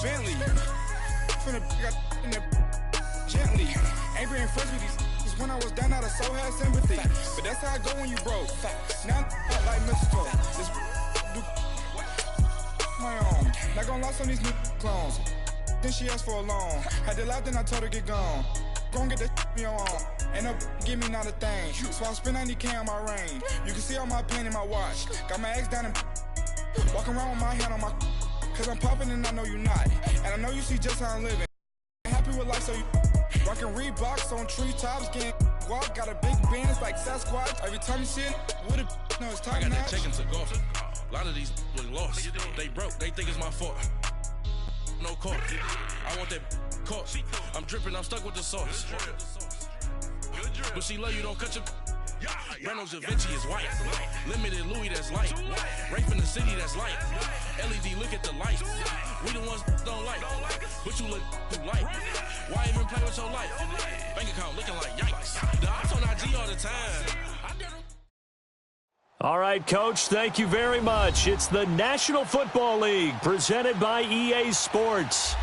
Bentley. Finna got in the gently. Ain't been friends with these. When I was down, I so had sympathy. But that's how I go when you broke. Now I'm like Mr. This do my own. Not gonna lost on these new clones. Then she asked for a loan. Had to laugh, then I told her get gone. Gon' get that me on. Ain't no give me not a thing. So I spend 90K on my range. You can see all my pain in my watch. Got my ex down and walking around with my hand on my. Cause I'm popping and I know you not. And I know you see just how I'm living. Happy with life, so you rockin' Reeboks on treetops, getting walk. Got a big bands like Sasquatch. Every time you see it, with it, no, it's time. I got that check and took off. A lot of these was lost. They broke. They think it's my fault. No court. I want that court. I'm dripping. I'm stuck with the sauce. But she love you. Don't cut your. Reynolds Da Vinci is white. Limited Louis that's light. Rape in the city that's light. LED look at the light. We the ones don't like. But you look too light. Why even play with your life? Bank account looking like yikes. The ops on IG all the time. All right, Coach, thank you very much. It's the National Football League presented by EA Sports.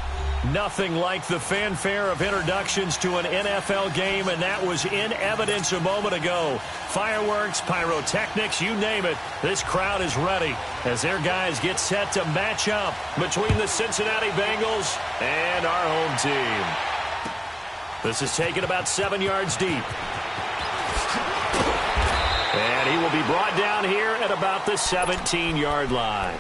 Nothing like the fanfare of introductions to an NFL game, and that was in evidence a moment ago. Fireworks, pyrotechnics, you name it. This crowd is ready as their guys get set to match up between the Cincinnati Bengals and our home team. This is taken about 7 yards deep. And he will be brought down here at about the 17-yard line.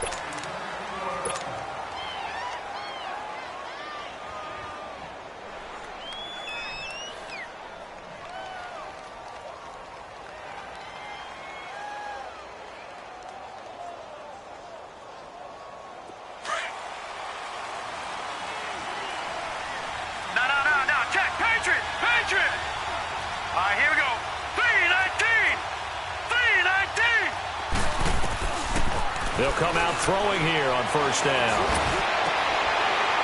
They'll come out throwing here on first down.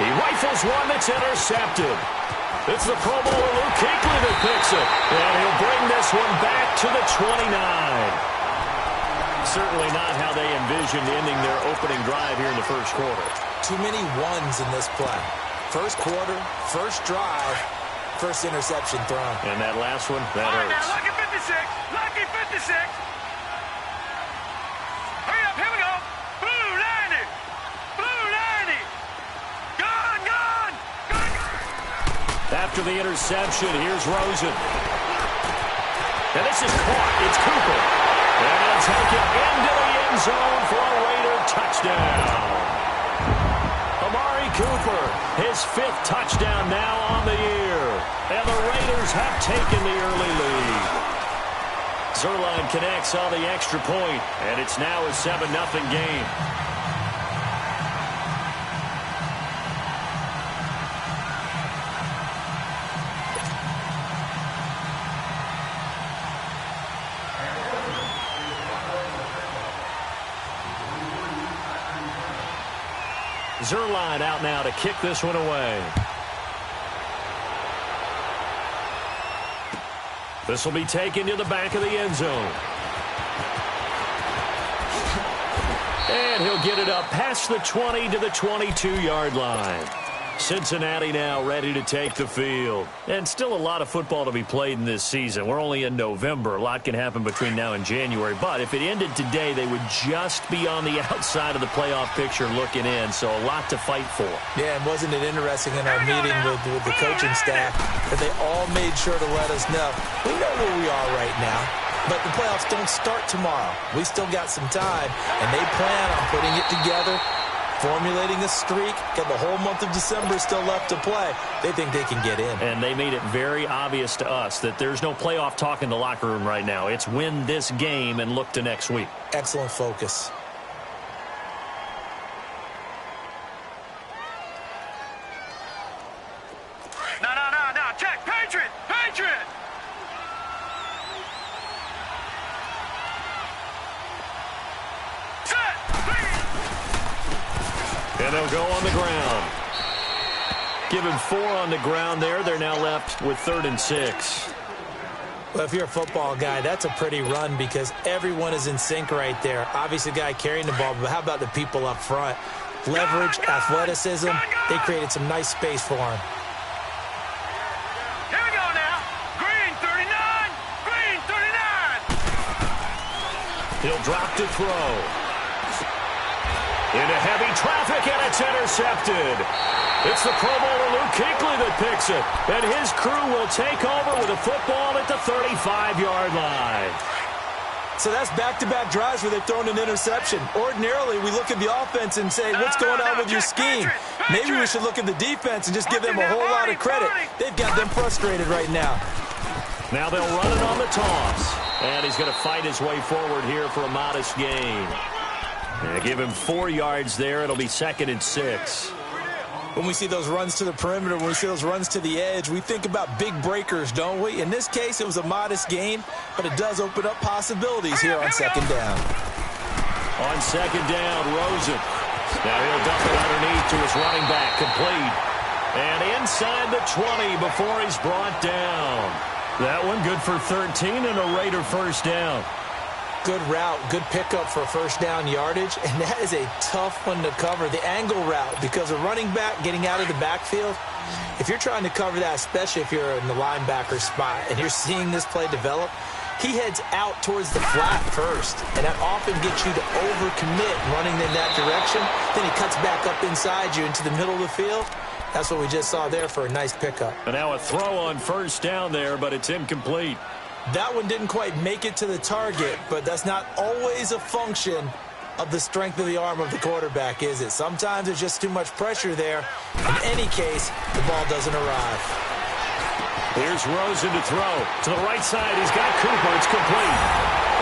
He rifles one that's intercepted. It's the Pro Bowler Luke Kuechly that picks it. And he'll bring this one back to the 29. Certainly not how they envisioned ending their opening drive here in the first quarter. Too many ones in this play. First quarter, first drive, first interception thrown. And that last one, that hurts. Now, lucky 56. Lucky 56. Hurry up, here we go. Blue 90. Blue 90. Gone, gone. Gone, gone. After the interception, here's Rosen. And this is caught. It's Cooper. And he'll take it into the end zone for a Raider touchdown. Amari Cooper, his 5th touchdown now on the year. And the Raiders have taken the early lead. Zerline connects on the extra point, and it's now a 7-0 game. Zerline out now to kick this one away. This will be taken to the back of the end zone. And he'll get it up past the 20 to the 22-yard line. Cincinnati now ready to take the field. And still a lot of football to be played in this season. We're only in November. A lot can happen between now and January. But if it ended today, they would just be on the outside of the playoff picture looking in. So a lot to fight for. Yeah, and wasn't it interesting in our meeting with the coaching staff that they all made sure to let us know, we know where we are right now, but the playoffs don't start tomorrow. We still got some time, and they plan on putting it together, formulating a streak, got the whole month of December still left to play. They think they can get in. And they made it very obvious to us that there's no playoff talk in the locker room right now. It's win this game and look to next week. Excellent focus. No, check, Patriot, Patriot. And they'll go on the ground. Given 4 on the ground there, they're now left with 3rd and 6. Well, if you're a football guy, that's a pretty run because everyone is in sync right there. Obviously, the guy carrying the ball, but how about the people up front? Leverage, athleticism, they created some nice space for him. Here we go now. Green 39. Green 39. He'll drop to throw. Into heavy traffic, and it's intercepted. It's the Pro Bowler Luke Kuechly that picks it. And his crew will take over with a football at the 35-yard line. So that's back-to-back drives where they've thrown an interception. Ordinarily, we look at the offense and say, what's going on with your scheme? Maybe we should look at the defense and just give them a whole lot of credit. They've got them frustrated right now. Now they'll run it on the toss. And he's going to fight his way forward here for a modest gain. Give him 4 yards there. It'll be 2nd and 6. When we see those runs to the perimeter, when we see those runs to the edge, we think about big breakers, don't we? In this case, it was a modest gain, but it does open up possibilities here on 2nd down. On 2nd down, Rosen. Now he'll dump it underneath to his running back, complete. And inside the 20 before he's brought down. That one good for 13 and a Raider first down. Good route, good pickup for first down yardage, and that is a tough one to cover. The angle route, because a running back getting out of the backfield, if you're trying to cover that, especially if you're in the linebacker spot and you're seeing this play develop, he heads out towards the flat first, and that often gets you to overcommit running in that direction. Then he cuts back up inside you into the middle of the field. That's what we just saw there for a nice pickup. And now a throw on first down there, but it's incomplete. That one didn't quite make it to the target, but that's not always a function of the strength of the arm of the quarterback, is it? Sometimes there's just too much pressure there. In any case, the ball doesn't arrive. Here's Rosen to throw. To the right side, he's got Cooper. It's complete.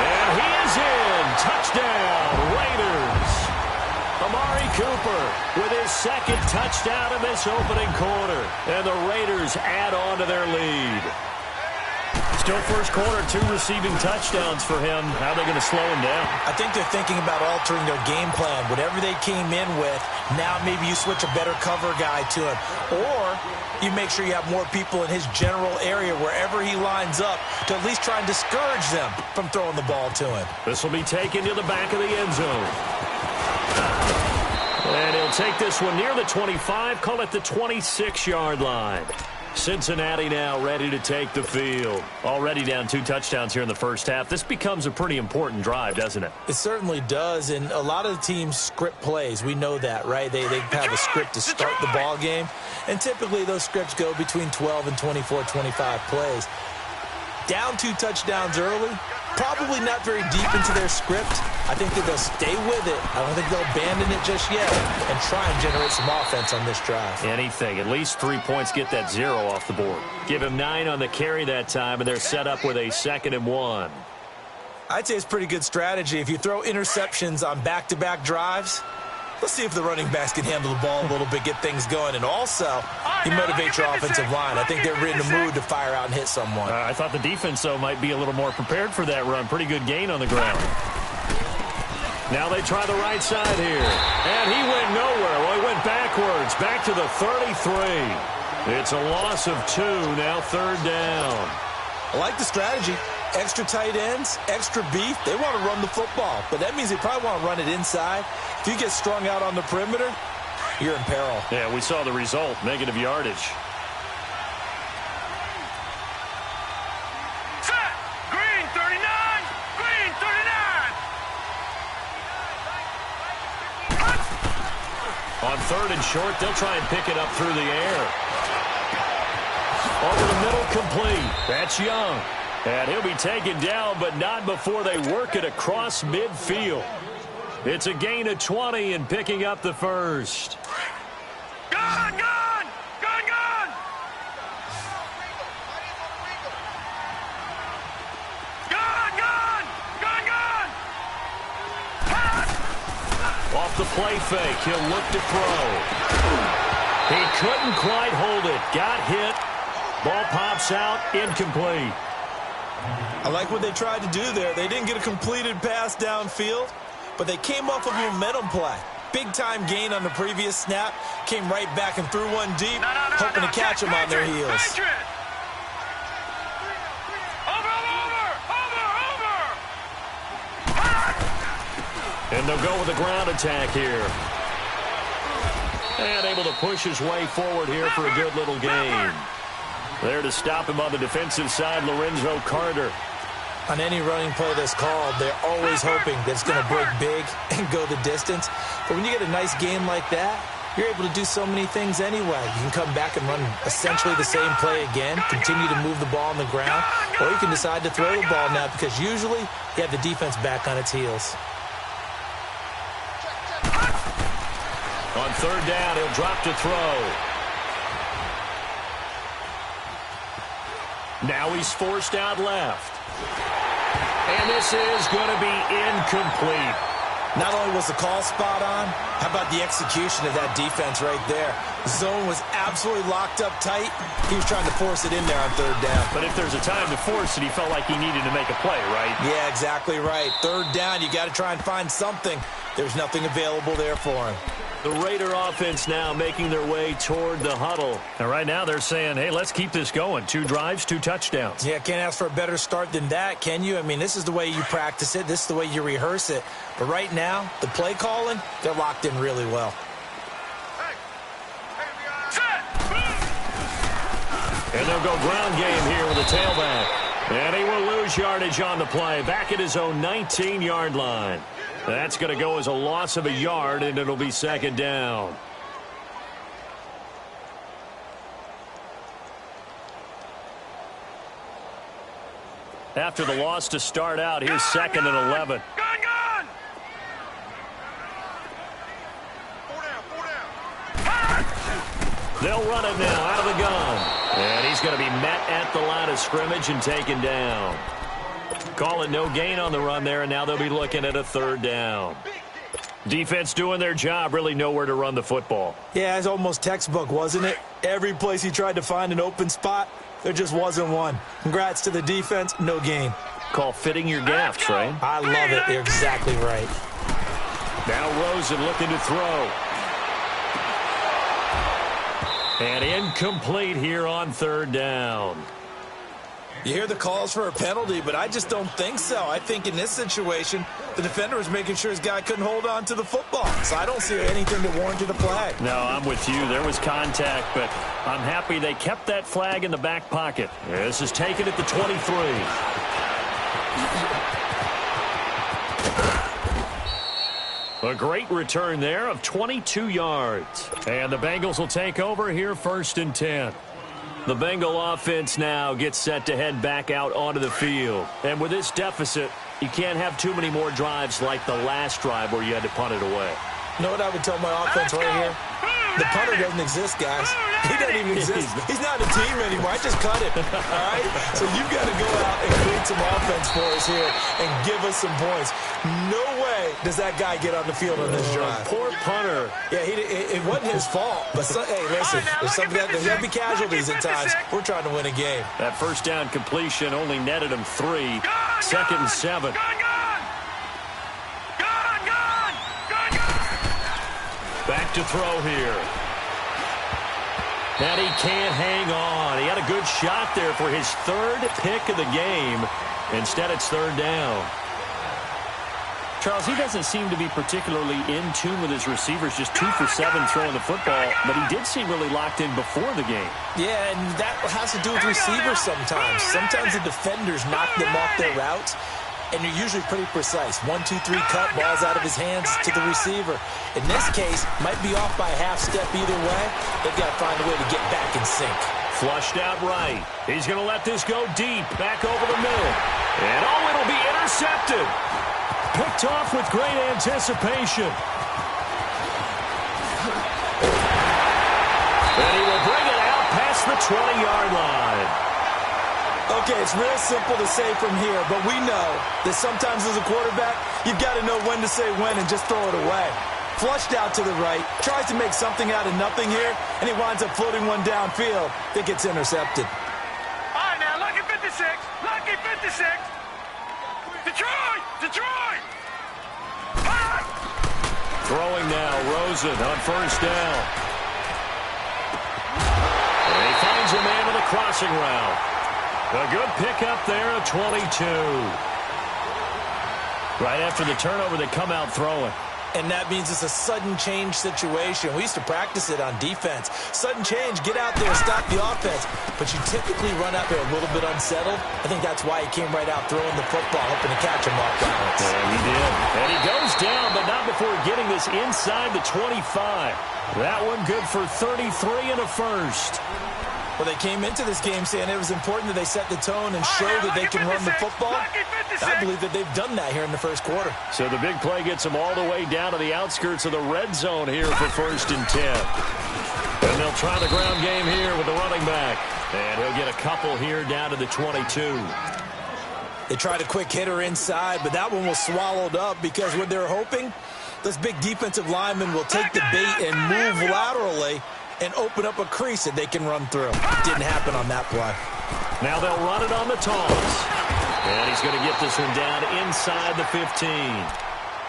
And he is in. Touchdown, Raiders. Amari Cooper with his 2nd touchdown in this opening quarter. And the Raiders add on to their lead. Still first quarter, 2 receiving touchdowns for him. How are they going to slow him down? I think they're thinking about altering their game plan. Whatever they came in with, now maybe you switch a better cover guy to him. Or you make sure you have more people in his general area wherever he lines up to at least try and discourage them from throwing the ball to him. This will be taken to the back of the end zone. And he'll take this one near the 25, call it the 26-yard line. Cincinnati now ready to take the field. Already down 2 touchdowns here in the first half. This becomes a pretty important drive, doesn't it? It certainly does, and a lot of the teams script plays. We know that, right? They have a script to start the ball game, and typically those scripts go between 12 and 24, 25 plays. Down 2 touchdowns early, probably not very deep into their script. I think that they'll stay with it. I don't think they'll abandon it just yet and try and generate some offense on this drive. Anything. At least 3 points, get that 0 off the board. Give him 9 on the carry that time, and they're set up with a 2nd and 1. I'd say it's pretty good strategy. If you throw interceptions on back-to-back drives, let's see if the running backs can handle the ball a little bit, get things going, and also you motivate your offensive line. I think they're in the mood to fire out and hit someone. I thought the defense, though, might be a little more prepared for that run. Pretty good gain on the ground. Now they try the right side here. And he went nowhere. Well, he went backwards, back to the 33. It's a loss of 2, now 3rd down. I like the strategy. Extra tight ends, extra beef. They want to run the football, but that means they probably want to run it inside. If you get strung out on the perimeter, you're in peril. Yeah, we saw the result, negative yardage. Set. Green 39. Green 39. On 3rd and short, they'll try and pick it up through the air. Over the middle, complete. That's Young. And he'll be taken down, but not before they work it across midfield. It's a gain of 20 and picking up the first. Gone, gone, gone, gone. Gone, gone, gone, gone. Off the play fake, he'll look to throw. He couldn't quite hold it. Got hit. Ball pops out, incomplete. I like what they tried to do there. They didn't get a completed pass downfield, but they came off of a momentum play. Big-time gain on the previous snap. Came right back and threw one deep, hoping to catch them on their heels. And they'll go with a ground attack here. And able to push his way forward here for a good little gain. There to stop him on the defensive side, Lorenzo Carter. On any running play that's called, they're always hoping that it's going to break big and go the distance. But when you get a nice game like that, you're able to do so many things anyway. You can come back and run essentially the same play again, continue to move the ball on the ground, or you can decide to throw the ball now because usually you have the defense back on its heels. On third down, he'll drop to throw. Now he's forced out left. And this is going to be incomplete. Not only was the call spot on, how about the execution of that defense right there? The zone was absolutely locked up tight. He was trying to force it in there on third down. But if there's a time to force it, he felt like he needed to make a play, right? Yeah, exactly right. Third down, you got to try and find something. There's nothing available there for him. The Raider offense now making their way toward the huddle. And right now they're saying, hey, let's keep this going. 2 drives, 2 touchdowns. Yeah, can't ask for a better start than that, can you? I mean, this is the way you practice it. This is the way you rehearse it. But right now, the play calling, they're locked in really well. And they'll go ground game here with a tailback. And he will lose yardage on the play. Back at his own 19-yard line. That's going to go as a loss of a yard, and it'll be second down. After the loss to start out, here's second and 11. Gun! They'll run it now out of the gun. And he's going to be met at the line of scrimmage and taken down. Calling no gain on the run there, and now they'll be looking at a third down. Defense doing their job, really nowhere to run the football. Yeah, it's almost textbook, wasn't it? Every place he tried to find an open spot, there just wasn't one. Congrats to the defense, no gain. Call fitting your gaffes, right? I love it. You're exactly right. Now Rosen looking to throw. And incomplete here on third down. You hear the calls for a penalty, but I just don't think so. I think in this situation, the defender was making sure his guy couldn't hold on to the football. So I don't see anything that warranted a flag. No, I'm with you. There was contact, but I'm happy they kept that flag in the back pocket. This is taken at the 23. A great return there of 22 yards. And the Bengals will take over here first and 10. The Bengal offense now gets set to head back out onto the field. And with this deficit, you can't have too many more drives like the last drive where you had to punt it away. You know what I would tell my offense right here? The punter doesn't exist, guys. He doesn't even exist. He's not a team anymore. I just cut it, all right? So you've got to go out and create some offense for us here and give us some points. No way does that guy get on the field on this drive. Poor punter. Yeah, it wasn't his fault. But, hey, listen, there's going to be casualties at times. We're trying to win a game. That first down completion only netted him 3. Second and 7. Back to throw here. And he can't hang on. He had a good shot there for his 3rd pick of the game. Instead, it's third down. Charles, he doesn't seem to be particularly in tune with his receivers, just 2 for 7 throwing the football, but he did seem really locked in before the game. Yeah, and that has to do with receivers sometimes. Sometimes the defenders knock them off their routes, and you're usually pretty precise. 1, 2, 3 cut, balls out of his hands to the receiver. In this case, might be off by a half step either way. They've got to find a way to get back in sync. Flushed out right. He's going to let this go deep, back over the middle. And it'll be intercepted. Picked off with great anticipation. And he will bring it out past the 20-yard line. Okay, it's real simple to say from here, but we know that sometimes as a quarterback, you've got to know when to say when and just throw it away. Flushed out to the right, tries to make something out of nothing here, and he winds up floating one downfield that gets intercepted. All right, now, lucky 56. Lucky 56. Detroit! Throwing now, Rosen on first down. And he finds a man with a crossing route. A good pickup there at 22. Right after the turnover, they come out throwing. And that means it's a sudden change situation. We used to practice it on defense. Sudden change, get out there, stop the offense. But you typically run out there a little bit unsettled. I think that's why he came right out throwing the football, hoping to catch him off balance. Yeah, he did. And he goes down, but not before getting this inside the 25. That one good for 33 and a first. Well, they came into this game saying it was important that they set the tone and show that they can run the football. I believe that they've done that here in the first quarter. So the big play gets them all the way down to the outskirts of the red zone here for 1st and 10. And they'll try the ground game here with the running back. And he'll get a couple here down to the 22. They tried a quick hitter inside, but that one was swallowed up because what they're hoping, this big defensive lineman will take the bait and move laterally and open up a crease that they can run through. Didn't happen on that play. Now they'll run it on the toss. And he's going to get this one down inside the 15.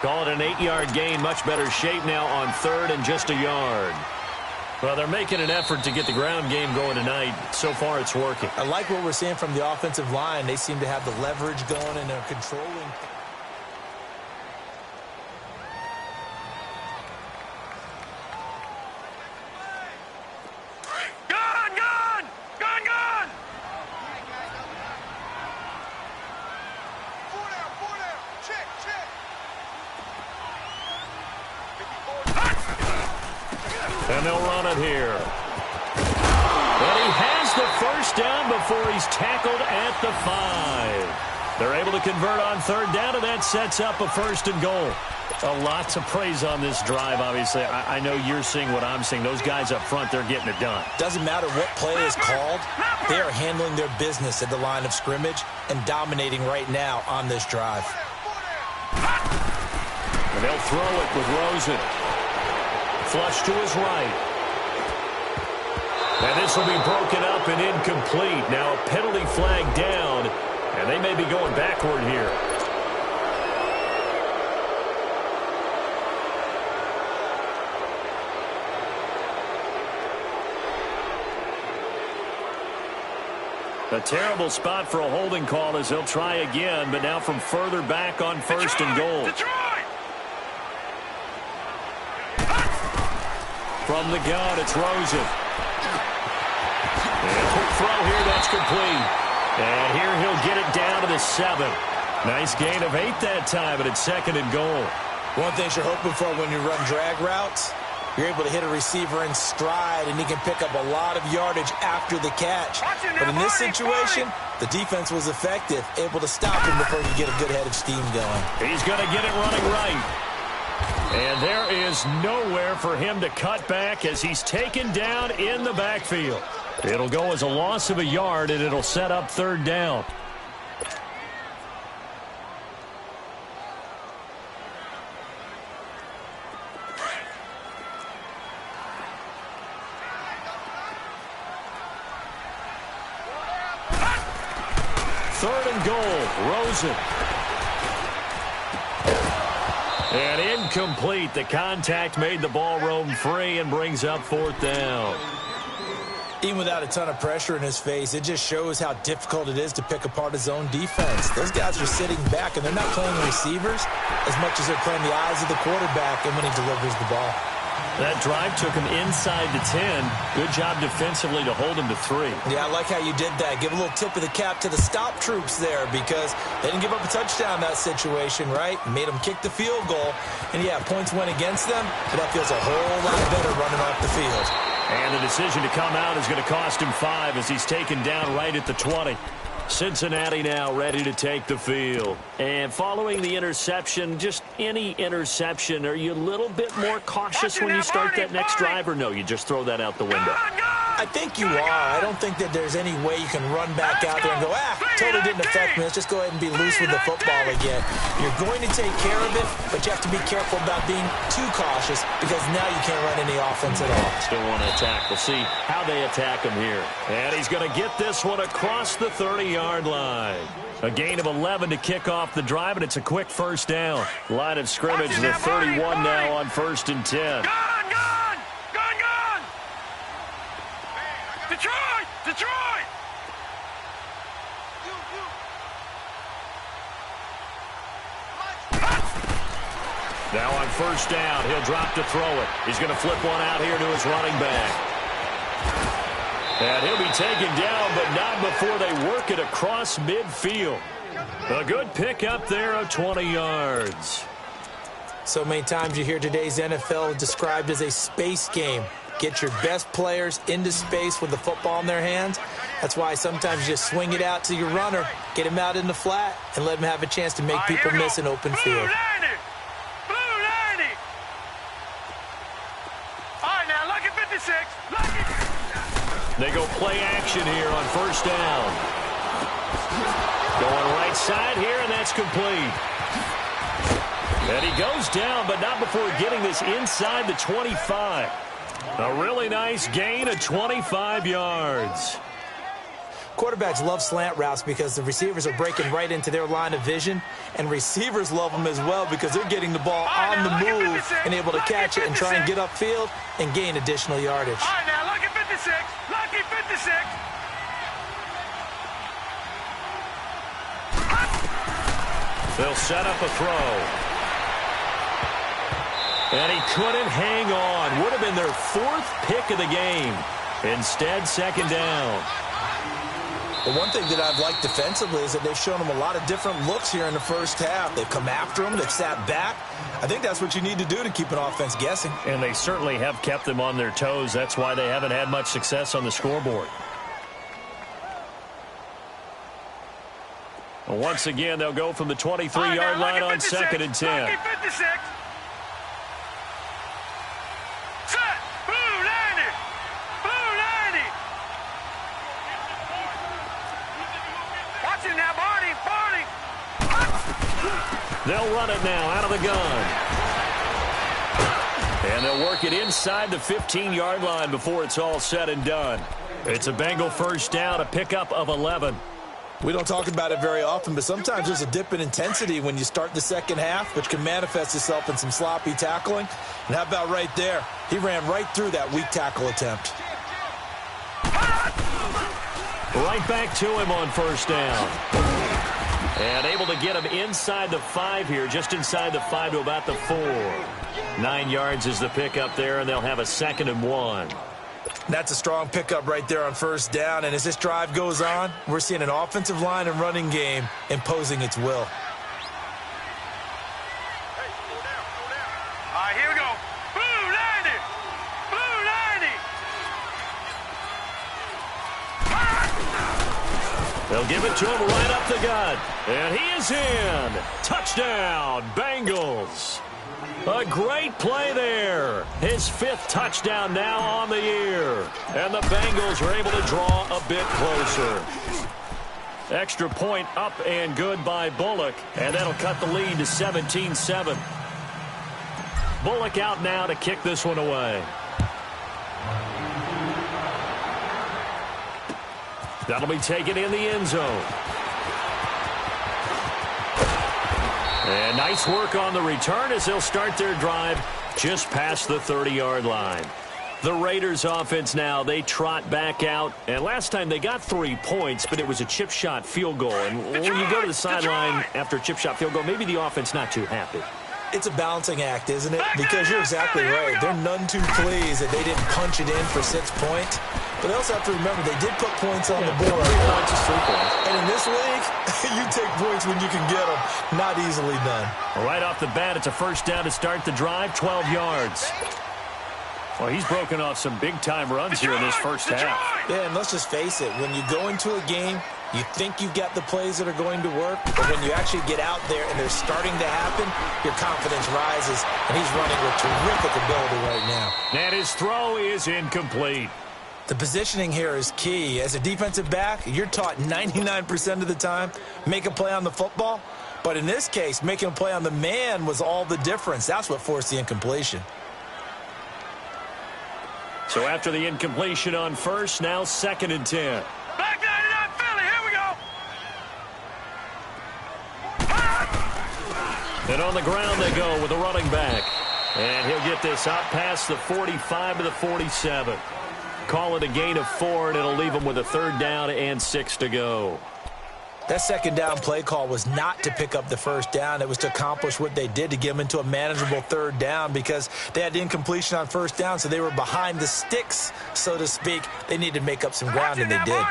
Call it an 8-yard gain. Much better shape now on 3rd and just a yard. Well, they're making an effort to get the ground game going tonight. So far, it's working. I like what we're seeing from the offensive line. They seem to have the leverage going and they're controlling. And they'll run it here. And he has the first down before he's tackled at the 5. They're able to convert on 3rd down, and that sets up a 1st and goal. A lot to praise on this drive, obviously. I know you're seeing what I'm seeing. Those guys up front, they're getting it done. Doesn't matter what play is called. They are handling their business at the line of scrimmage and dominating right now on this drive. And they'll throw it with Rosen. Flush to his right. And this will be broken up and incomplete. Now a penalty flag down, and they may be going backward here. A terrible spot for a holding call as they'll try again, but now from further back on 1st and goal. From the gun, it's Rosen. And a quick throw here, that's complete. And here he'll get it down to the 7. Nice gain of 8 that time, but it's 2nd and goal. One thing you're hoping for when you run drag routes, you're able to hit a receiver in stride, and he can pick up a lot of yardage after the catch. But in this situation, the defense was effective, able to stop him before he get a good head of steam going. He's going to get it running right. And there is nowhere for him to cut back as he's taken down in the backfield. It'll go as a loss of a yard, and it'll set up 3rd down. Third and goal, Rosen. And incomplete. The contact made the ball roam free and brings up 4th down. Even without a ton of pressure in his face, it just shows how difficult it is to pick apart his own defense. Those guys are sitting back, and they're not playing receivers as much as they're playing the eyes of the quarterback and when he delivers the ball. That drive took him inside the 10. Good job defensively to hold him to 3. Yeah, I like how you did that. Give a little tip of the cap to the stop troops there because they didn't give up a touchdown in that situation, right? Made them kick the field goal. And, yeah, points went against them, but that feels a whole lot better running off the field. And the decision to come out is going to cost him 5 as he's taken down right at the 20. Cincinnati now ready to take the field. And following the interception, just any interception, are you a little bit more cautious when you start that next drive, or no, you just throw that out the window? I think you are. I don't think that there's any way you can run back out there and go, totally didn't affect me. Let's just go ahead and be loose with the football again. You're going to take care of it, but you have to be careful about being too cautious because now you can't run any offense at all. Still want to attack. We'll see how they attack him here. And he's going to get this one across the 30-yard line. A gain of 11 to kick off the drive, and it's a quick 1st down. Line of scrimmage, the 31 now on 1st and 10. Detroit! Now on first down, he'll drop to throw it. He's going to flip one out here to his running back. And he'll be taken down, but not before they work it across midfield. A good pickup there of 20 yards. So many times you hear today's NFL described as a space game. Get your best players into space with the football in their hands. That's why sometimes you just swing it out to your runner, get him out in the flat, and let him have a chance to make people miss an open field. Blue 90. All right, now, lucky 56. Lucky. They go play action here on first down. Going right side here, and that's complete. And he goes down, but not before getting this inside the 25. A really nice gain of 25 yards. Quarterbacks love slant routes because the receivers are breaking right into their line of vision, and receivers love them as well because they're getting the ball on the move and able to catch it and try and get upfield and gain additional yardage. All right, now, lucky 56. Lucky 56. They'll set up a throw. And he couldn't hang on. Would have been their 4th pick of the game. Instead, second down. Well, one thing that I've liked defensively is that they've shown them a lot of different looks here in the first half. They've come after them. They've sat back. I think that's what you need to do to keep an offense guessing. And they certainly have kept them on their toes. That's why they haven't had much success on the scoreboard. Once again, they'll go from the 23-yard line on 2nd and 10. Lucky 56. Set. Blue 90. Blue 90. Watch it now, Barney. Barney. They'll run it now out of the gun. And they'll work it inside the 15-yard line before it's all said and done. It's a Bengal first down, a pickup of 11. We don't talk about it very often, but sometimes there's a dip in intensity when you start the second half, which can manifest itself in some sloppy tackling. And how about right there? He ran right through that weak tackle attempt. Right back to him on first down. And able to get him inside the 5 here, just inside the 5 to about the 4. 9 yards is the pickup there, and they'll have a 2nd and 1. That's a strong pickup right there on first down. And as this drive goes on, we're seeing an offensive line and running game imposing its will. All right, here we go. Blue 90. Blue 90. They'll give it to him right up the gut. And he is in. Touchdown, Bengals. A great play there. His 5th touchdown now on the year. And the Bengals are able to draw a bit closer. Extra point up and good by Bullock. And that'll cut the lead to 17-7. Bullock out now to kick this one away. That'll be taken in the end zone. And nice work on the return as they'll start their drive just past the 30-yard line. The Raiders offense now, they trot back out. And last time they got 3 points, but it was a chip shot field goal. And when you go to the sideline after a chip shot field goal, maybe the offense not too happy. It's a balancing act, isn't it? Because you're exactly right. They're none too pleased that they didn't punch it in for 6 points. But they also have to remember they did put points on the board. 3 points is 3 points. And in this league, you take points when you can get them. Not easily done. Right off the bat, it's a first down to start the drive, 12 yards. Well, he's broken off some big-time runs here in this first half. Yeah, and let's just face it. When you go into a game, you think you've got the plays that are going to work, but when you actually get out there and they're starting to happen, your confidence rises, and he's running with terrific ability right now. And his throw is incomplete. The positioning here is key. As a defensive back, you're taught 99% of the time, make a play on the football. But in this case, making a play on the man was all the difference. That's what forced the incompletion. So after the incompletion on first, now 2nd and 10. Back 99 Philly, here we go. And on the ground they go with the running back. And he'll get this out past the 45 to the 47. Call it a gain of 4, and it'll leave him with a 3rd down and 6 to go. That second down play call was not to pick up the first down. It was to accomplish what they did, to get them into a manageable third down, because they had incompletion on first down, so they were behind the sticks, so to speak. They needed to make up some ground, and they did.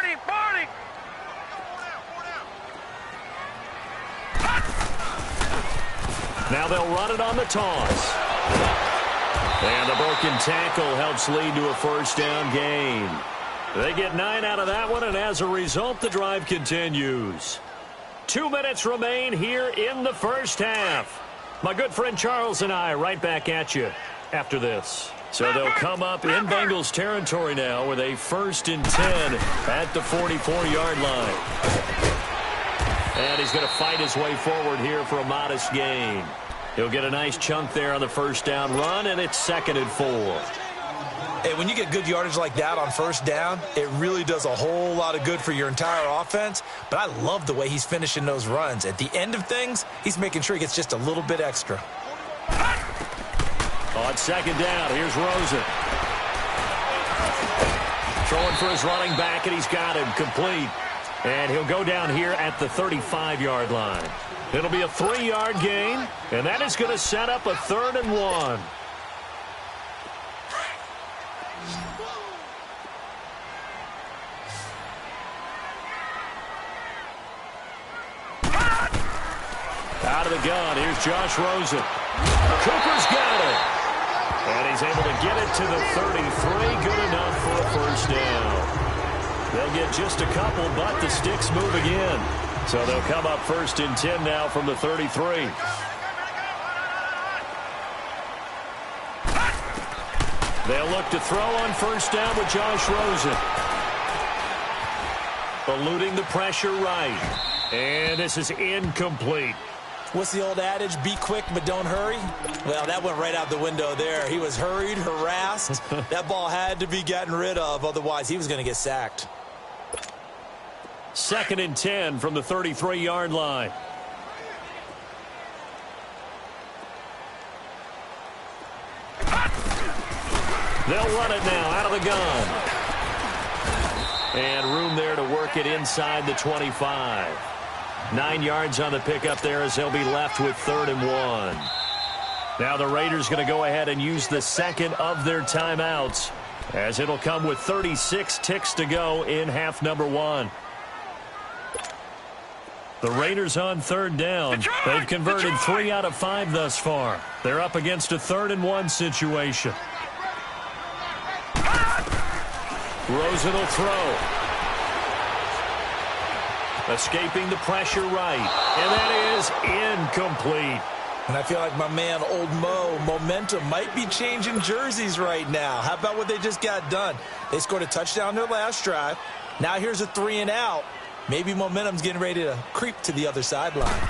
Now they'll run it on the toss. And the broken tackle helps lead to a first down gain. They get 9 out of that one, and as a result, the drive continues. 2 minutes remain here in the first half. My good friend Charles and I right back at you after this. So they'll come up in Bengals territory now with a 1st and 10 at the 44-yard line. And he's going to fight his way forward here for a modest gain. He'll get a nice chunk there on the first down run, and it's 2nd and 4. Hey, when you get good yardage like that on first down, it really does a whole lot of good for your entire offense. But I love the way he's finishing those runs. At the end of things, he's making sure he gets just a little bit extra. On 2nd down, here's Rosen. Throwing for his running back, and he's got him complete. And he'll go down here at the 35-yard line. It'll be a 3-yard gain, and that is going to set up a 3rd and 1. Out of the gun, here's Josh Rosen. Cooper's got it. And he's able to get it to the 33. Good enough for a first down. They'll get just a couple, but the sticks move again. So they'll come up 1st and 10 now from the 33. They'll look to throw on first down with Josh Rosen. Eluding the pressure right. And this is incomplete. What's the old adage? Be quick, but don't hurry? Well, that went right out the window there. He was hurried, harassed. That ball had to be gotten rid of, otherwise he was going to get sacked. 2nd and 10 from the 33-yard line. They'll run it now out of the gun. And room there to work it inside the 25. 9 yards on the pickup there as they'll be left with 3rd and 1. Now the Raiders going to go ahead and use the second of their timeouts, as it'll come with 36 ticks to go in half number 1. The Raiders on 3rd down. They've converted 3 out of 5 thus far. They're up against a 3rd and 1 situation. Rosen will throw. Escaping the pressure right. And that is incomplete. And I feel like my man, Old Mo, momentum might be changing jerseys right now. How about what they just got done? They scored a touchdown their last drive. Now here's a 3 and out. Maybe momentum's getting ready to creep to the other sideline.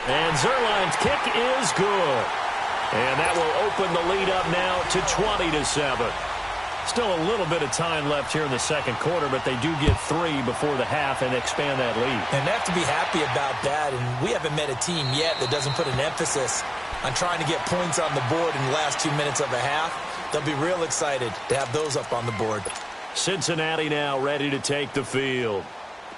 And Zerline's kick is good. And that will open the lead up now to 20-7. Still a little bit of time left here in the second quarter, but they do get 3 before the half and expand that lead. And they have to be happy about that. And we haven't met a team yet that doesn't put an emphasis on trying to get points on the board in the last 2 minutes of a half. They'll be real excited to have those up on the board. Cincinnati now ready to take the field.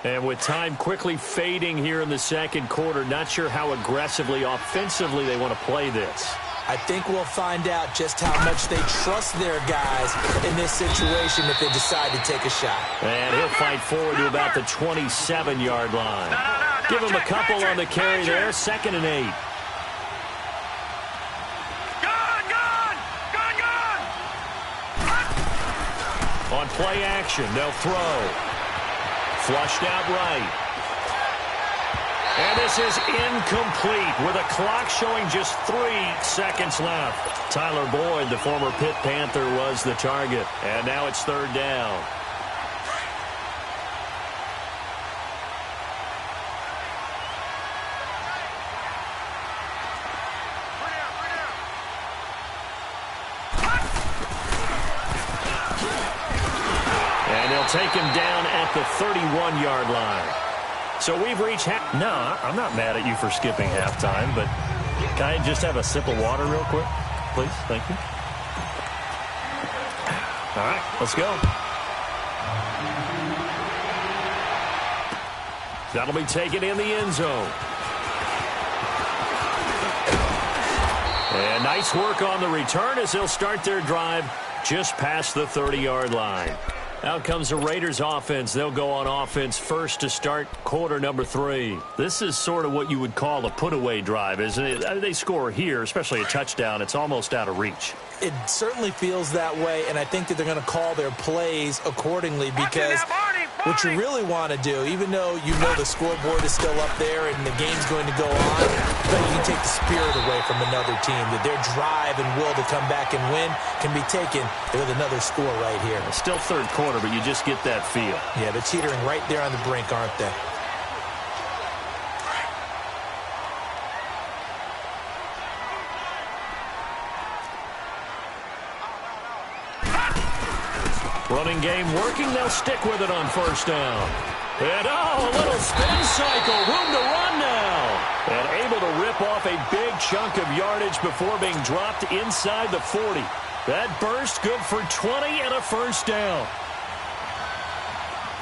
And with time quickly fading here in the second quarter, not sure how aggressively, offensively they want to play this. I think we'll find out just how much they trust their guys in this situation if they decide to take a shot. And he'll fight forward to about the 27-yard line. Give him a couple on the carry there. 2nd and 8. On play action, they'll throw. Flushed out right. And this is incomplete with a clock showing just 3 seconds left. Tyler Boyd, the former Pitt Panther, was the target. And now it's 3rd down. And they'll take him down at the 31-yard line. So we've reached half. No, I'm not mad at you for skipping halftime, but can I just have a sip of water real quick, please? Thank you. All right, let's go. That'll be taken in the end zone. And nice work on the return as they'll start their drive just past the 30-yard line. Out comes the Raiders offense. They'll go on offense first to start quarter number 3. This is sort of what you would call a put-away drive, isn't it? They score here, especially a touchdown. It's almost out of reach. It certainly feels that way, and I think that they're going to call their plays accordingly because what you really want to do, even though you know the scoreboard is still up there and the game's going to go on, but you can take the spirit away from another team, that their drive and will to come back and win can be taken with another score right here. It's still third quarter, but you just get that feel. Yeah, they're teetering right there on the brink, aren't they? Running game working. They'll stick with it on first down. And, a little spin cycle. Room to run now. And able to rip off a big chunk of yardage before being dropped inside the 40. That burst good for 20 and a first down.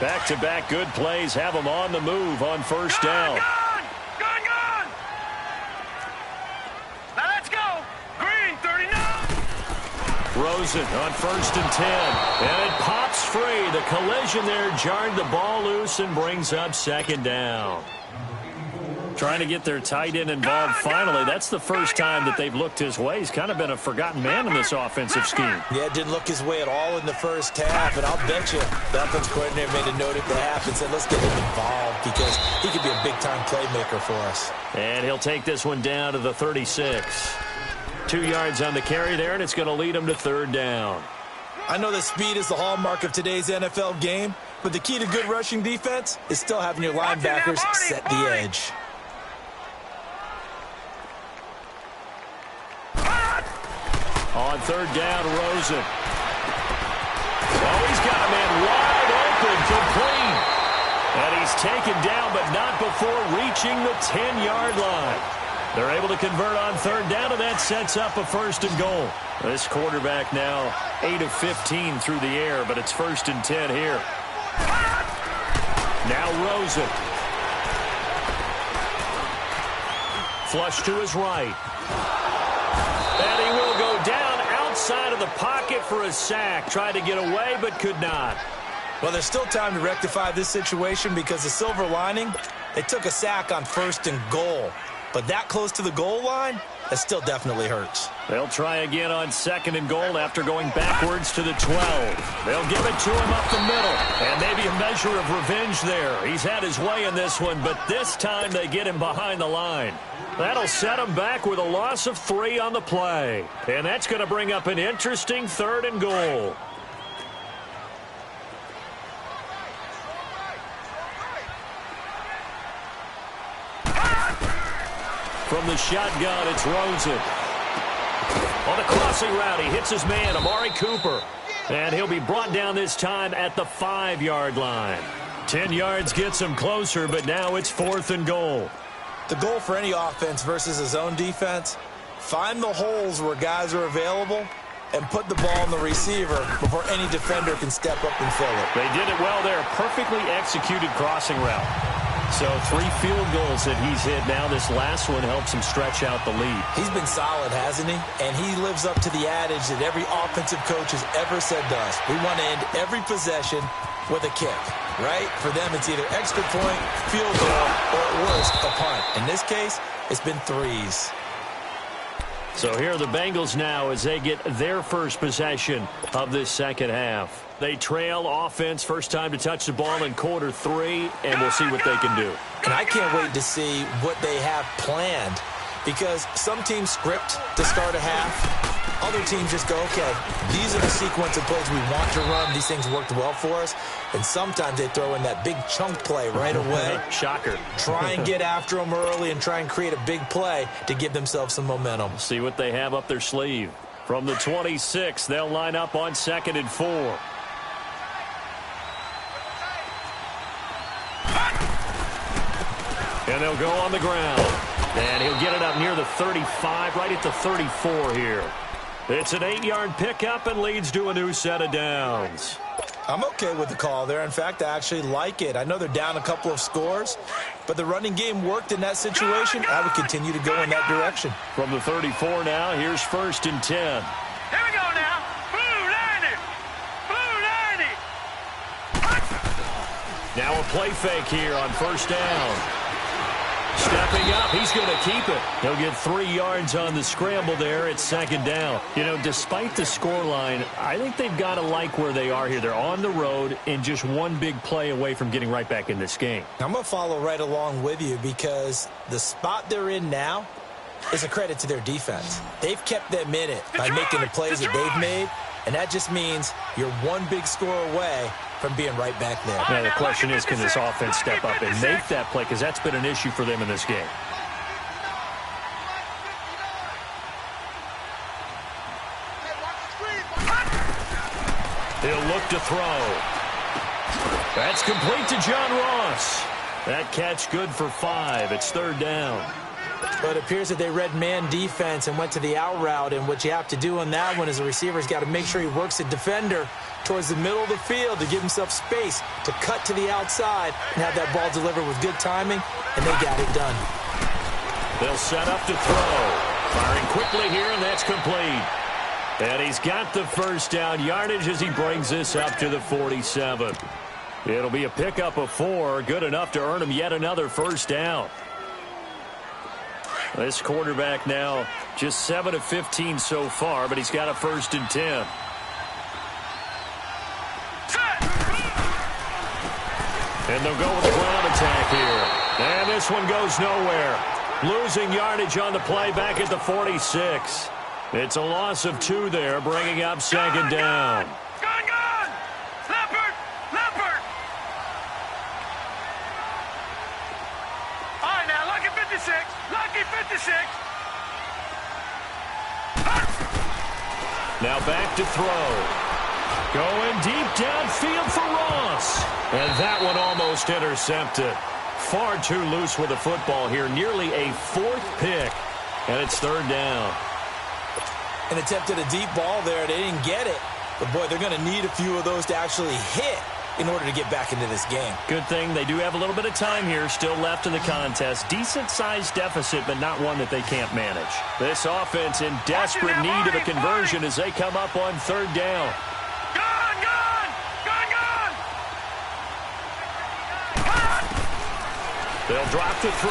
Back-to-back good plays have them on the move on first down. Gone! Now let's go. Green, 39. Rosen on first and 10. And it pops free. The collision there jarred the ball loose and brings up second down. Trying to get their tight end involved finally. That's the first time that they've looked his way. He's kind of been a forgotten man in this offensive scheme. Yeah, didn't look his way at all in the first half, and I'll bet you the offense coordinator made a note at the half and said, let's get him involved because he could be a big-time playmaker for us. And he'll take this one down to the 36. 2 yards on the carry there, and it's going to lead him to third down. I know that speed is the hallmark of today's NFL game, but the key to good rushing defense is still having your linebackers set the edge. On third down, Rosen. Oh, he's got a man wide open, complete. And he's taken down, but not before reaching the 10-yard line. They're able to convert on third down, and that sets up a first and goal. This quarterback now 8 of 15 through the air, but it's first and 10 here. Now Rosen. Flush to his right. And he will go down outside of the pocket for a sack. Tried to get away, but could not. Well, there's still time to rectify this situation because the silver lining, they took a sack on first and goal. But that close to the goal line, that still definitely hurts. They'll try again on second and goal after going backwards to the 12. They'll give it to him up the middle. And maybe a measure of revenge there. He's had his way in this one, but this time they get him behind the line. That'll set him back with a loss of 3 on the play. And that's going to bring up an interesting third and goal. From the shotgun, it's Rosen. On a crossing route, he hits his man, Amari Cooper. And he'll be brought down this time at the 5-yard line. 10 yards gets him closer, but now it's fourth and goal. The goal for any offense versus a zone defense, find the holes where guys are available and put the ball in the receiver before any defender can step up and fill it. They did it well there. Perfectly executed crossing route. So 3 field goals that he's hit now. This last one helps him stretch out the lead. He's been solid, hasn't he? And he lives up to the adage that every offensive coach has ever said to us. We want to end every possession with a kick, right? For them, it's either extra point, field goal, or at worst, a punt. In this case, it's been 3s. So here are the Bengals now as they get their first possession of this second half. They trail offense, first time to touch the ball in quarter 3, and we'll see what they can do. And I can't wait to see what they have planned because some teams script to start a half. Other teams just go, okay, these are the sequence of plays we want to run. These things worked well for us. And sometimes they throw in that big chunk play right away. Shocker. Try and get after them early and try and create a big play to give themselves some momentum. See what they have up their sleeve. From the 26, they'll line up on second and 4. And they'll go on the ground. And he'll get it up near the 35, right at the 34 here. It's an 8-yard pickup and leads to a new set of downs. I'm okay with the call there. In fact, I actually like it. I know they're down a couple of scores, but the running game worked in that situation. I would continue to go in that direction. From the 34 now, here's 1st and 10. Here we go now. Blue 90. Blue 90. Now a play fake here on 1st down. Stepping up, he's going to keep it. He'll get 3 yards on the scramble there at 2nd down. You know, despite the scoreline, I think they've got to like where they are here. They're on the road and just one big play away from getting right back in this game. I'm going to follow right along with you because the spot they're in now is a credit to their defense. They've kept them in it by making the plays that they've made, and that just means you're one big score away from being right back there. Now, the question is, can this offense step up and make that play? Because that's been an issue for them in this game. He'll look to throw. That's complete to John Ross. That catch good for 5. It's 3rd down. But it appears that they read man defense and went to the out route, and what you have to do on that one is the receiver's got to make sure he works the defender towards the middle of the field to give himself space to cut to the outside and have that ball delivered with good timing, and they got it done. They'll set up to throw. Firing quickly here, and that's complete. And he's got the 1st down yardage as he brings this up to the 47. It'll be a pickup of 4, good enough to earn him yet another 1st down. This quarterback now just 7 of 15 so far, but he's got a 1st and 10. And they'll go with the ground attack here. And this one goes nowhere. Losing yardage on the play back at the 46. It's a loss of 2 there, bringing up 2nd down. Gone! Leopard! All right, now, lucky 56. Lucky 56. Now back to throw. Going deep downfield for Ross. And that one almost intercepted. Far too loose with the football here. Nearly a 4th pick. And it's 3rd down. An attempt at a deep ball there. They didn't get it. But, boy, they're going to need a few of those to actually hit in order to get back into this game. Good thing they do have a little bit of time here still left in the contest. Decent-sized deficit, but not one that they can't manage. This offense in desperate need of a conversion as they come up on 3rd down. They'll drop to throw.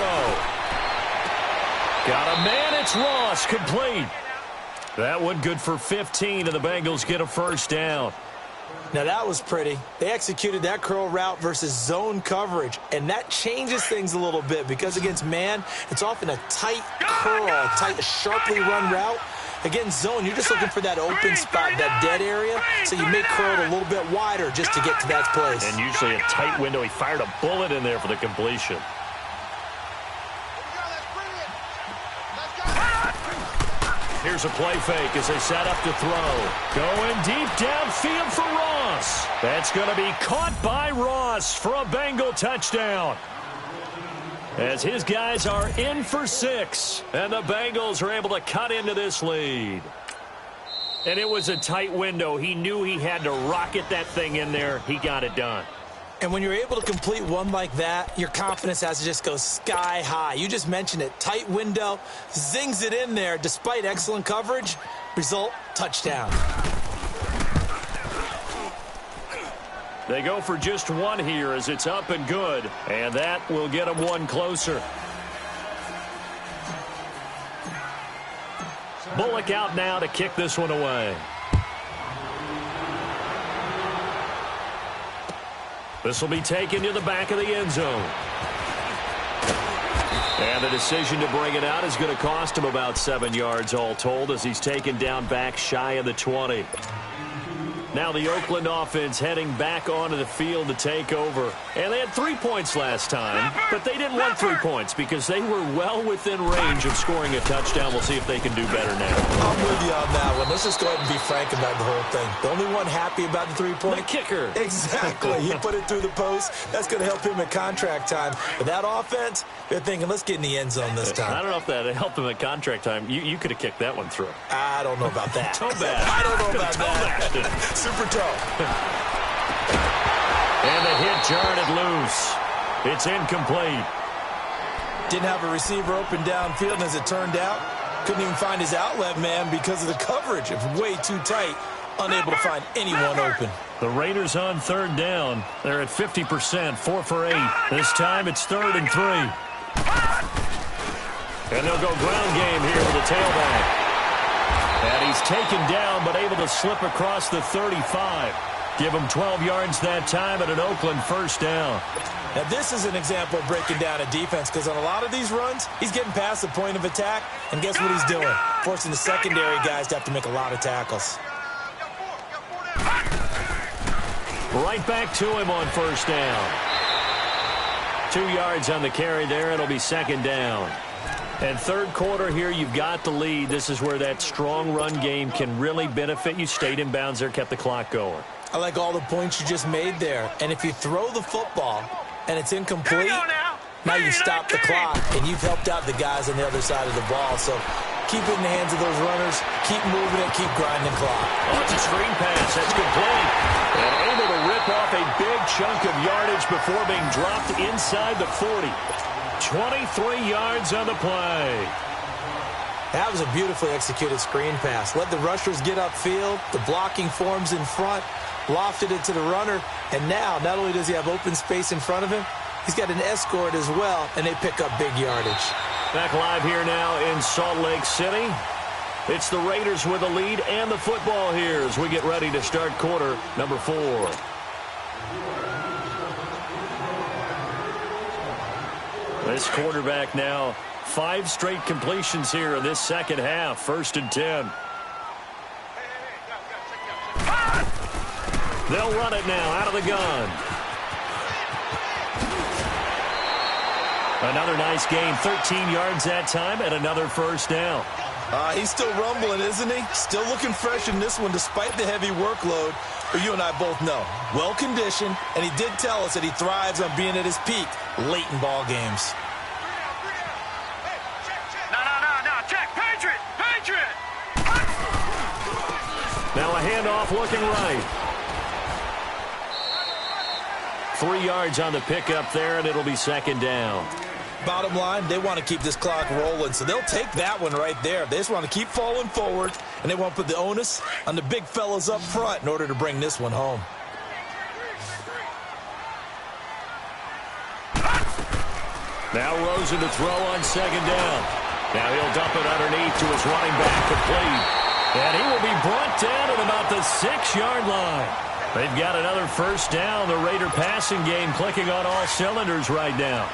Got a man, it's Ross, complete. That one good for 15, and the Bengals get a 1st down. Now, that was pretty. They executed that curl route versus zone coverage, and that changes things a little bit because against man, it's often a tight curl, tight, sharply run route. Against zone, you're just looking for that open spot, that dead area, so you make curl a little bit wider just to get to that place. And usually a tight window. He fired a bullet in there for the completion. Here's a play fake as they set up to throw. Going deep downfield for Ross. That's going to be caught by Ross for a Bengal touchdown. As his guys are in for 6. And the Bengals are able to cut into this lead. And it was a tight window. He knew he had to rocket that thing in there. He got it done. And when you're able to complete one like that, your confidence has to just go sky high. You just mentioned it. Tight window, zings it in there despite excellent coverage. Result, touchdown. They go for just 1 here as it's up and good. And that will get them 1 closer. Bullock out now to kick this one away. This will be taken to the back of the end zone. And the decision to bring it out is going to cost him about 7 yards all told as he's taken down back shy of the 20. Now the Oakland offense heading back onto the field to take over. And they had 3 points last time, but they didn't want 3 points because they were well within range of scoring a touchdown. We'll see if they can do better now. I'm with you on that one. Let's just go ahead and be frank about the whole thing. The only one happy about the 3-point? The kicker. Exactly. He put it through the post. That's going to help him at contract time. But that offense, they're thinking, let's get in the end zone this time. I don't know if that helped him at contract time. You could have kicked that one through. I don't know about that. Toe bash. I don't know about that. Super toe. And the hit jarred it loose. It's incomplete. Didn't have a receiver open downfield, and as it turned out, couldn't even find his outlet man because of the coverage. It was way too tight, unable to find anyone open. The Raiders on third down. They're at 50%, 4 for 8. This time it's 3rd and 3. And they'll go ground game here with the tailback. And he's taken down, but able to slip across the 35. Give him 12 yards that time at an Oakland first down. Now, this is an example of breaking down a defense, because on a lot of these runs, he's getting past the point of attack, and guess what he's doing? Forcing the secondary guys to have to make a lot of tackles. Right back to him on first down. 2 yards on the carry there. It'll be 2nd down. And third quarter here, you've got the lead. This is where that strong run game can really benefit you. Stayed in bounds there, kept the clock going. I like all the points you just made there. And if you throw the football and it's incomplete, now you stop the clock, and you've helped out the guys on the other side of the ball. So keep it in the hands of those runners. Keep moving it. Keep grinding the clock. Oh, it's a screen pass. That's complete. And able to rip off a big chunk of yardage before being dropped inside the 40. 23 yards on the play. That was a beautifully executed screen pass. Let the rushers get upfield. The blocking forms in front. Lofted it to the runner. And now, not only does he have open space in front of him, he's got an escort as well, and they pick up big yardage. Back live here now in Salt Lake City. It's the Raiders with the lead and the football here as we get ready to start quarter number 4. This quarterback now 5 straight completions here in this second half. 1st and 10. They'll run it now out of the gun. Another nice gain, 13 yards that time, and another first down. He's still rumbling, isn't he? Still looking fresh in this one despite the heavy workload. But you and I both know, well-conditioned, and he did tell us that he thrives on being at his peak late in ball games. No, check, Patriot! Now a handoff looking right. 3 yards on the pickup there, and it'll be 2nd down. Bottom line, they want to keep this clock rolling, so they'll take that one right there. They just want to keep falling forward, and they want to put the onus on the big fellas up front in order to bring this one home. Now Rosen to throw on 2nd down. Now he'll dump it underneath to his running back, complete. And he will be brought down at about the 6-yard line. They've got another first down. The Raider passing game clicking on all cylinders right now.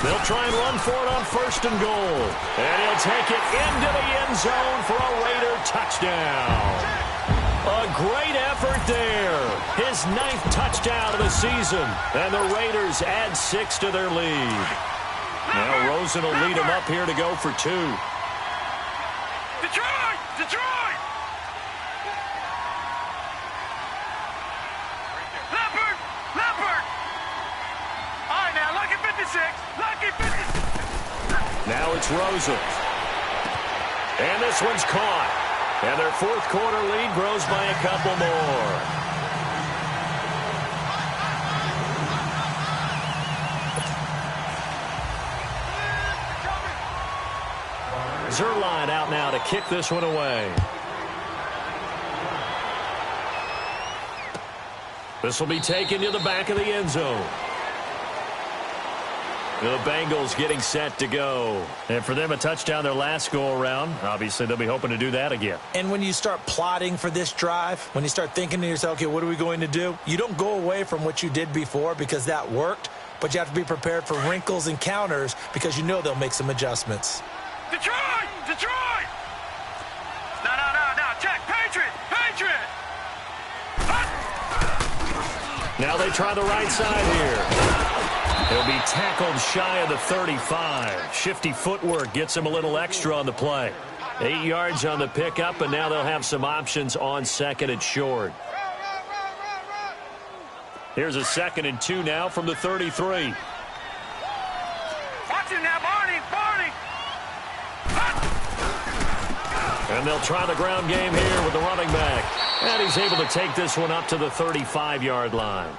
They'll try and run for it on 1st and goal. And he'll take it into the end zone for a Raider touchdown. A great effort there. His 9th touchdown of the season. And the Raiders add 6 to their lead. Now Rosen will lead him up here to go for 2. Detroit! Leopard! All right, now, lucky 56. Now it's Rosen. And this one's caught. And their 4th quarter lead grows by a couple more. Zerline out now to kick this one away. This will be taken to the back of the end zone. The Bengals getting set to go. And for them, a touchdown their last go-around. Obviously, they'll be hoping to do that again. And when you start plotting for this drive, when you start thinking to yourself, okay, what are we going to do? You don't go away from what you did before because that worked, but you have to be prepared for wrinkles and counters because you know they'll make some adjustments. Detroit! No, check, Patriot! Now they try the right side here. He'll be tackled shy of the 35. Shifty footwork gets him a little extra on the play. 8 yards on the pickup, and now they'll have some options on 2nd and short. Here's a 2nd and 2 now from the 33. Watch him now, Barney! And they'll try the ground game here with the running back. And he's able to take this one up to the 35-yard line.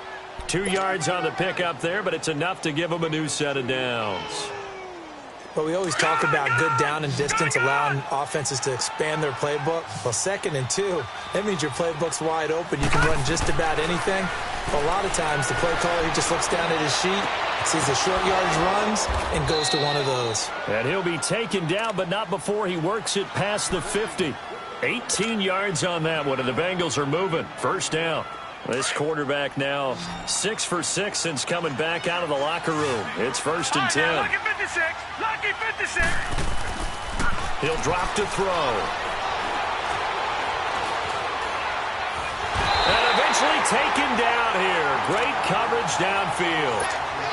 2 yards on the pickup there, but it's enough to give him a new set of downs. But we always talk about good down and distance, allowing offenses to expand their playbook. Well, 2nd and 2, that means your playbook's wide open. You can run just about anything. But a lot of times, the play caller, he just looks down at his sheet, sees the short yardage runs, and goes to one of those. And he'll be taken down, but not before he works it past the 50. 18 yards on that one, and the Bengals are moving. First down. This quarterback now 6 for 6 since coming back out of the locker room. It's 1st and 10. Lucky 56. Lucky 56. He'll drop to throw. And eventually taken down here. Great coverage downfield.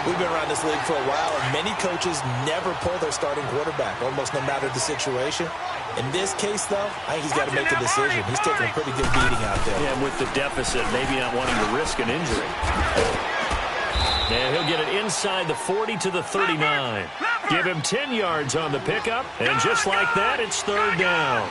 We've been around this league for a while, and many coaches never pull their starting quarterback, almost no matter the situation. In this case, though, I think he's got to make a decision. He's taking a pretty good beating out there. Yeah, with the deficit, maybe not wanting to risk an injury. And he'll get it inside the 40 to the 39. Give him 10 yards on the pickup, and just like that, it's 3rd down.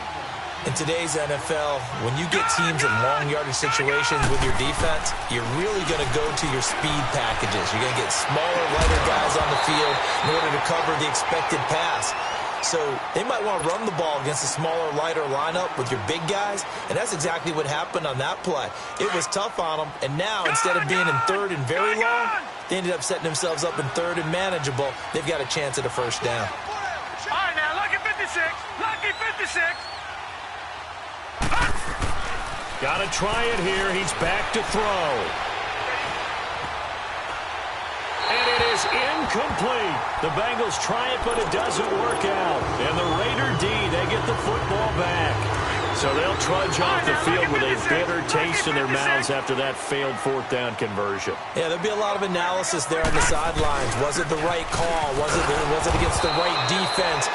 In today's NFL, when you get teams in long yardage situations with your defense, you're really going to go to your speed packages. You're going to get smaller, lighter guys on the field in order to cover the expected pass. So they might want to run the ball against a smaller, lighter lineup with your big guys, and that's exactly what happened on that play. It was tough on them, and now instead of being in 3rd and very long, they ended up setting themselves up in 3rd and manageable. They've got a chance at a 1st down. All right, now, lucky 56. Lucky 56. Got to try it here. He's back to throw. And it is incomplete. The Bengals try it, but it doesn't work out. And the Raider D, they get the football back. So they'll trudge off the field with a bitter taste in their mouths after that failed 4th down conversion. Yeah, there'll be a lot of analysis there on the sidelines. Was it the right call? Was it against the right defense?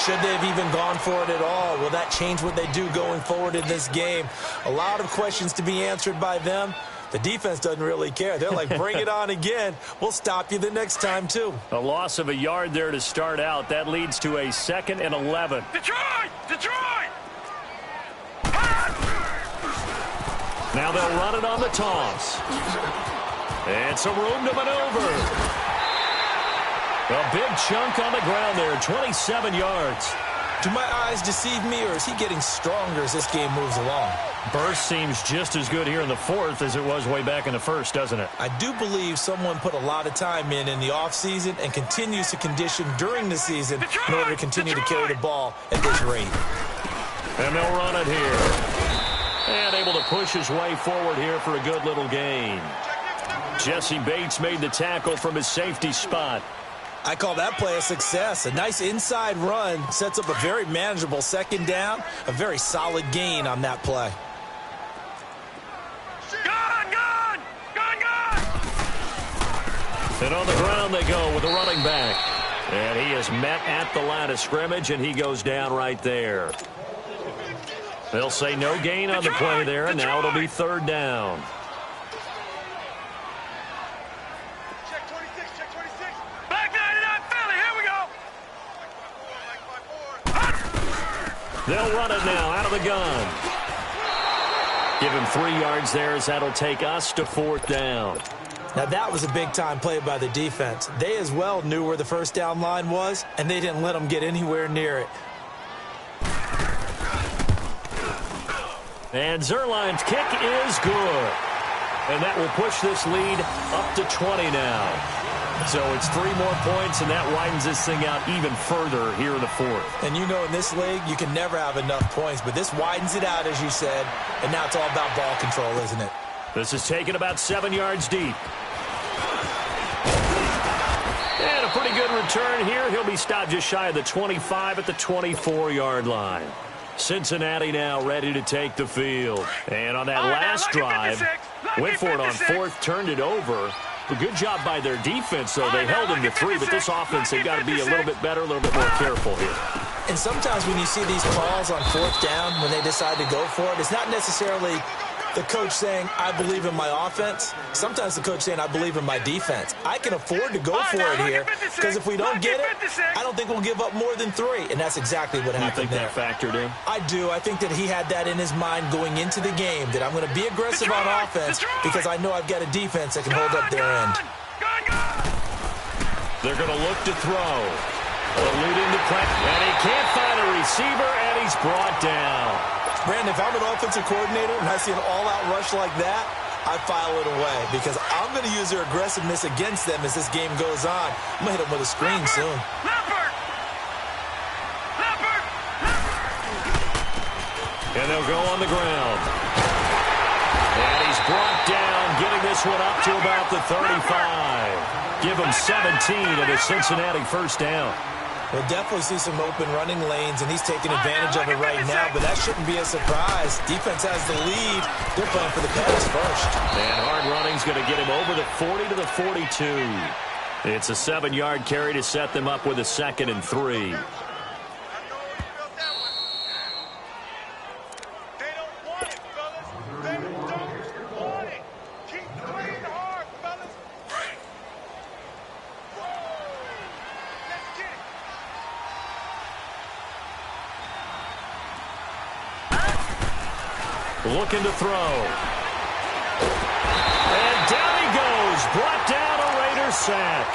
Should they have even gone for it at all? Will that change what they do going forward in this game? A lot of questions to be answered by them. The defense doesn't really care. They're like, bring it on again. We'll stop you the next time, too. A loss of a yard there to start out. That leads to a 2nd and 11. Detroit! Detroit! Now they'll run it on the toss. And some room to maneuver. A big chunk on the ground there, 27 yards. Do my eyes deceive me, or is he getting stronger as this game moves along? Burst seems just as good here in the 4th as it was way back in the 1st, doesn't it? I do believe someone put a lot of time in the offseason and continues to condition during the season in order to continue to carry the ball at this rate. And they'll run it here. And able to push his way forward here for a good little gain. Jesse Bates made the tackle from his safety spot. I call that play a success. A nice inside run sets up a very manageable 2nd down. A very solid gain on that play. Gone! And on the ground they go with the running back. And he is met at the line of scrimmage, and he goes down right there. They'll say no gain on the play there, and now it'll be 3rd down. They'll run it now out of the gun. Give him 3 yards there as that'll take us to 4th down. Now that was a big-time play by the defense. They as well knew where the 1st down line was, and they didn't let them get anywhere near it. And Zerline's kick is good. And that will push this lead up to 20 now. So it's 3 more points, and that widens this thing out even further here in the 4th. And you know in this league, you can never have enough points, but this widens it out, as you said, and now it's all about ball control, isn't it? This is taken about 7 yards deep. And a pretty good return here. He'll be stopped just shy of the 25 at the 24-yard line. Cincinnati now ready to take the field. And on that last drive, went for it on 4th, turned it over. A good job by their defense, though. They held him to 3, but this offense, they've got to be a little bit better, a little bit more careful here. And sometimes when you see these calls on 4th down, when they decide to go for it, it's not necessarily The coach saying, I believe in my offense. Sometimes the coach saying, I believe in my defense. I can afford to go for it here because if we don't get it, I don't think we'll give up more than 3. And that's exactly what happened there. You think that factored in? I do. I think that he had that in his mind going into the game, that I'm going to be aggressive on offense because I know I've got a defense that can hold up their end. They're going to look to throw. Alluding to pressure. And he can't find a receiver, and he's brought down. Brandon, if I'm an offensive coordinator and I see an all-out rush like that, I file it away because I'm going to use their aggressiveness against them as this game goes on. I'm going to hit them with a screen soon. And they'll go on the ground. And he's brought down, getting this one up to about the 35. Give him 17 and a Cincinnati first down. We'll definitely see some open running lanes, and he's taking advantage of it right now, but that shouldn't be a surprise. Defense has the lead. They're playing for the pass first. And hard running's going to get him over the 40 to the 42. It's a 7-yard carry to set them up with a 2nd and 3. Looking to throw. And down he goes. Brought down a Raiders sack.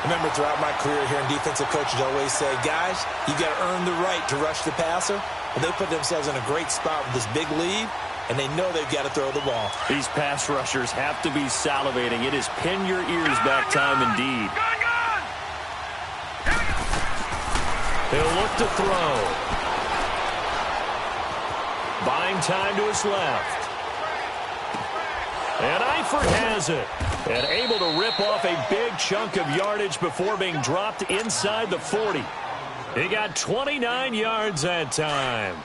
Remember, throughout my career here in defensive coaches always say, guys, you got to earn the right to rush the passer. Well, they put themselves in a great spot with this big lead, and they know they've got to throw the ball. These pass rushers have to be salivating. It is pin your ears back time indeed. He'll look to throw. Buying time to his left. And Eifert has it. And able to rip off a big chunk of yardage before being dropped inside the 40. He got 29 yards that time.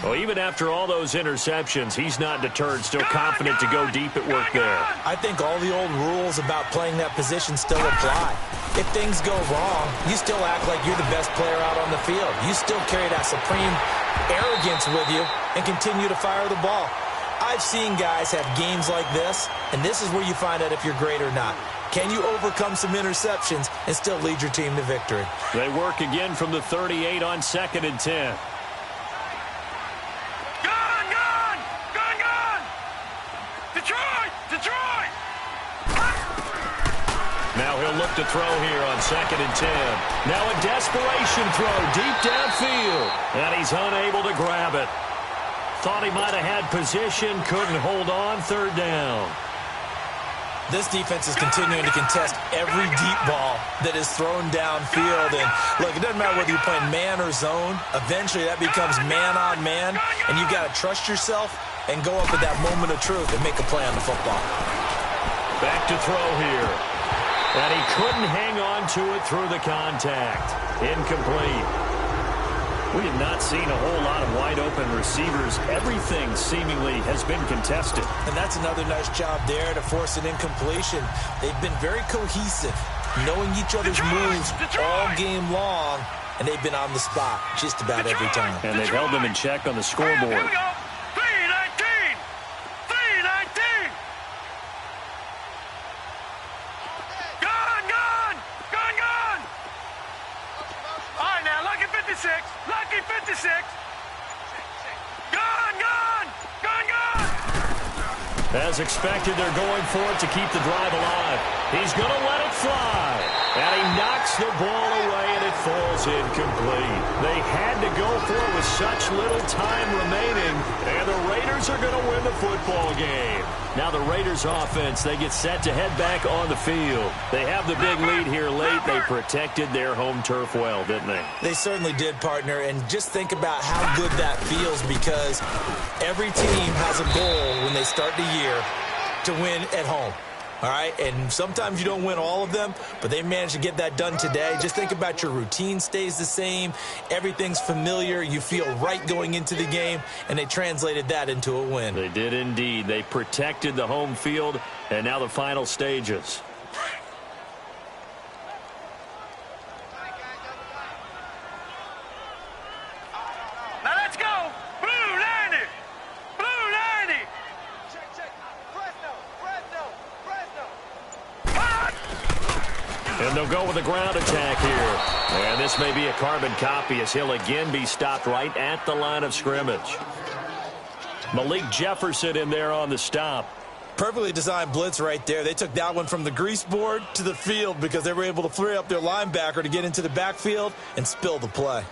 Well, even after all those interceptions, he's not deterred, still confident to go deep at work there. I think all the old rules about playing that position still apply. If things go wrong, you still act like you're the best player out on the field. You still carry that supreme arrogance with you and continue to fire the ball. I've seen guys have games like this, and this is where you find out if you're great or not. Can you overcome some interceptions and still lead your team to victory? They work again from the 38 on 2nd and 10. Detroit! Now he'll look to throw here on 2nd and 10. Now a desperation throw deep downfield. And he's unable to grab it. Thought he might have had position, couldn't hold on, 3rd down. This defense is continuing to contest every deep ball that is thrown downfield. And look, it doesn't matter whether you're playing man or zone. Eventually that becomes man on man. And you've got to trust yourself and go up at that moment of truth and make a play on the football. Back to throw here. And he couldn't hang on to it through the contact. Incomplete. We have not seen a whole lot of wide-open receivers. Everything seemingly has been contested. And that's another nice job there to force an incompletion. They've been very cohesive, knowing each other's moves all game long, and they've been on the spot just about every time. And they've held them in check on the scoreboard. Lucky 56. Gone. As expected, they're going for it to keep the drive alive. He's going to let it fly. And he knocks the ball away, and it falls incomplete. They had to go for it with such little time remaining, and the Raiders are going to win the football game. Now the Raiders offense, they get set to head back on the field. They have the big lead here late. They protected their home turf well, didn't they? They certainly did, partner, and just think about how good that feels because every team has a goal when they start the year to win at home. All right, and sometimes you don't win all of them, but they managed to get that done today. Just think about your routine stays the same. Everything's familiar. You feel right going into the game, and they translated that into a win. They did indeed. They protected the home field, and now the final stages. Now let's go. Blue 90. And they'll go with a ground attack here. And this may be a carbon copy as he'll again be stopped right at the line of scrimmage. Malik Jefferson in there on the stop. Perfectly designed blitz right there. They took that one from the grease board to the field because they were able to free up their linebacker to get into the backfield and spill the play.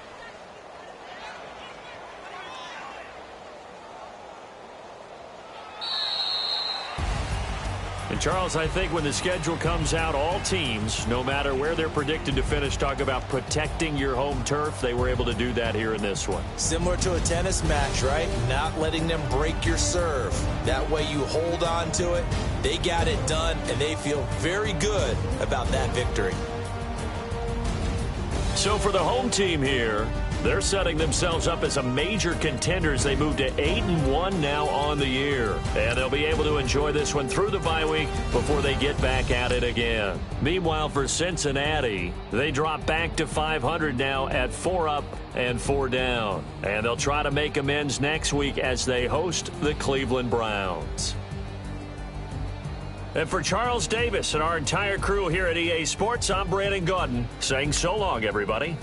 And, Charles, I think when the schedule comes out, all teams, no matter where they're predicted to finish, talk about protecting your home turf. They were able to do that here in this one. Similar to a tennis match, right? Not letting them break your serve. That way you hold on to it. They got it done, and they feel very good about that victory. So for the home team here, they're setting themselves up as a major contender as they move to 8-1 now on the year. And they'll be able to enjoy this one through the bye week before they get back at it again. Meanwhile, for Cincinnati, they drop back to 500 now at 4 up and 4 down. And they'll try to make amends next week as they host the Cleveland Browns. And for Charles Davis and our entire crew here at EA Sports, I'm Brandon Gaudin saying so long, everybody.